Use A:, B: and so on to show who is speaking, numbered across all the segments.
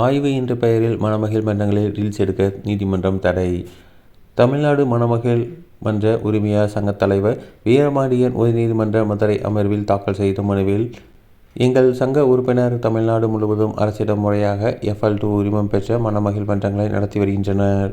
A: ஆய்வு என்ற பெயரில் மணமகள் மன்றங்களில் ரீல்ஸ் எடுக்க நீதிமன்றம் தடை. தமிழ்நாடு மணமகள் மன்ற உரிமையாளர் சங்க தலைவர் வீரபாண்டியன் உயர்நீதிமன்ற மதுரை அமர்வில் தாக்கல் செய்த மனுவில், எங்கள் சங்க உறுப்பினர் தமிழ்நாடு முழுவதும் அரசிடம் முறையாக FL2 உரிமம் பெற்ற மணமகள் மன்றங்களை நடத்தி வருகின்றனர்.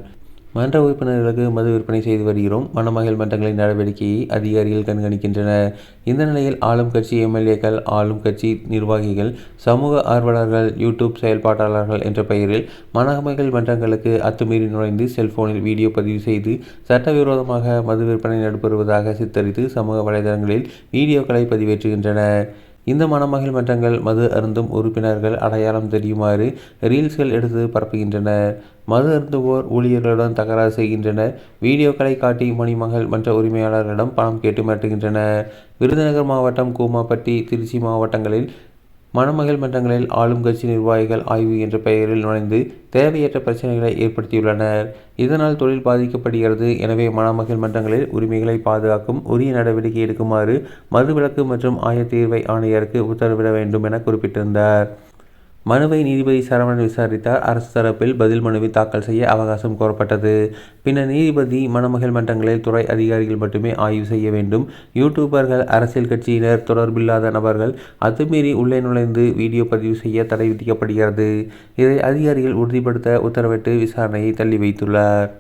A: மன்ற உறுப்பினர்களுக்கு மது விற்பனை செய்து வருகிறோம். மணமகள் மன்றங்களின் நடவடிக்கையை அதிகாரிகள் கண்காணிக்கின்றனர். இந்த நிலையில் ஆளும் கட்சி MLAக்கள், ஆளும் கட்சி நிர்வாகிகள், சமூக ஆர்வலர்கள், யூடியூப் செயல்பாட்டாளர்கள் என்ற பெயரில் மணமகள் மன்றங்களுக்கு அத்துமீறி நுழைந்து செல்போனில் வீடியோ பதிவு செய்து சட்டவிரோதமாக மது விற்பனை நடைபெறுவதாக சித்தரித்து சமூக வலைதளங்களில் வீடியோக்களை பதிவேற்றுகின்றனர். இந்த மணமகள் மன்றங்கள் மது அருந்தும் உறுப்பினர்கள் அடையாளம் தெரியுமாறு ரீல்ஸ்கள் எடுத்து பரப்புகின்றனர். மது அருந்துவோர் ஊழியர்களுடன் தகராறு செய்கின்றனர். வீடியோக்களை காட்டி மணமகள் மன்ற உரிமையாளர்களிடம் பணம் கேட்டு மிரட்டுகின்றனர். விருதுநகர் மாவட்டம், கூமாப்பட்டி, திருச்சி மாவட்டங்களில் மணமகள் மன்றங்களில் ஆளும் கட்சி நிர்வாகிகள் ஆய்வு என்ற பெயரில் நுழைந்து தேவையற்ற பிரச்சனைகளை ஏற்படுத்தியுள்ளனர். இதனால் தொழில் பாதிக்கப்படுகிறது. எனவே மணமகள் மன்றங்களில் உரிமைகளை பாதுகாக்கும் உரிய நடவடிக்கை எடுக்குமாறு மதுவிலக்கு மற்றும் ஆயத்தீர்வை ஆணையருக்கு உத்தரவிட வேண்டும் என குறிப்பிட்டிருந்தார். மனுவை நீதிபதி சரவணன் விசாரித்தார். அரசு தரப்பில் பதில் மனுவை தாக்கல் செய்ய அவகாசம் கோரப்பட்டது. பின்னர் நீதிபதி, மணமகள் மன்றங்களில் துறை அதிகாரிகள் மட்டுமே ஆய்வு செய்ய வேண்டும். யூடியூபர்கள், அரசியல் கட்சியினர், தொடர்பில்லாத நபர்கள் அத்துமீறி உள்ளே நுழைந்து வீடியோ பதிவு செய்ய தடை விதிக்கப்படுகிறது. இதை அதிகாரிகள் உறுதிப்படுத்த உத்தரவிட்டு விசாரணையை தள்ளி வைத்துள்ளார்.